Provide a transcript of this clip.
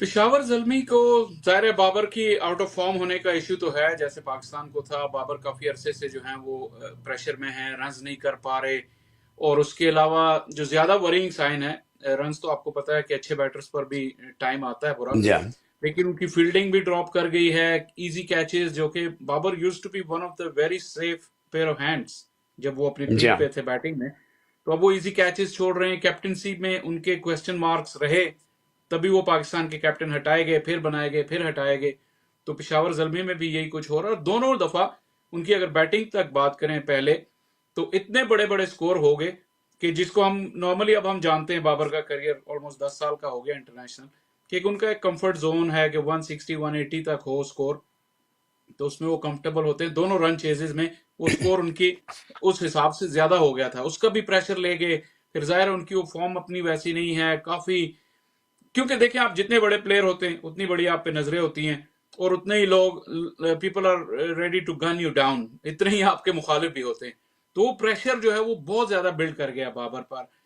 पेशावर ज़ल्मी को ज़ाहिर है बाबर की आउट ऑफ फॉर्म होने का इश्यू तो है, जैसे पाकिस्तान को था। बाबर काफ़ी अरसे से जो हैं वो प्रेशर में हैं, रन्स नहीं कर पा रहे। और उसके अलावा जो ज़्यादा वरीइंग साइन है, रन्स तो आपको पता है कि अच्छे बैटर्स पर भी टाइम आता है बुरा, या लेकिन उनकी फील्डिंग भी ड्रॉप कर गई है। इजी कैचेस, जो कि Babar used to be one of the very safe pair of hands जब वो अपनी पीक या पे थे बैटिंग में, तो अब वो इजी कैचेस छोड़ रहे हैं। कैप्टनसी में उनके क्वेश्चन मार्क्स रहे, तभी वो पाकिस्तान के कैप्टन हटाए गए, फिर बनाए गए, फिर हटाए गए। तो पेशावर ज़ल्मी में भी यही कुछ हो रहा है। और दोनों दफा उनकी अगर बैटिंग तक बात करें पहले, तो इतने बड़े बड़े स्कोर हो गए कि जिसको हम नॉर्मली, अब हम जानते हैं बाबर का करियर ऑलमोस्ट 10 साल का हो गया इंटरनेशनल, कि उनका एक कंफर्ट जोन है कि 160 180 तक हो स्कोर, तो उसमें वो कंफर्टेबल होते हैं। दोनों रन चेजेस में वो स्कोर उनकी उस हिसाब से ज्यादा हो गया था, उसका भी प्रेशर ले गए। फिर जाहिर है उनकी वो फॉर्म अपनी वैसी नहीं है काफी, क्योंकि देखें आप जितने बड़े प्लेयर होते हैं उतनी बड़ी आप पे नजरें होती हैं, और उतने ही लोग, people are ready to gun you down, इतने ही आपके मुखालिफ भी होते हैं। तो वो प्रेशर जो है वो बहुत ज्यादा बिल्ड कर गया बाबर पर।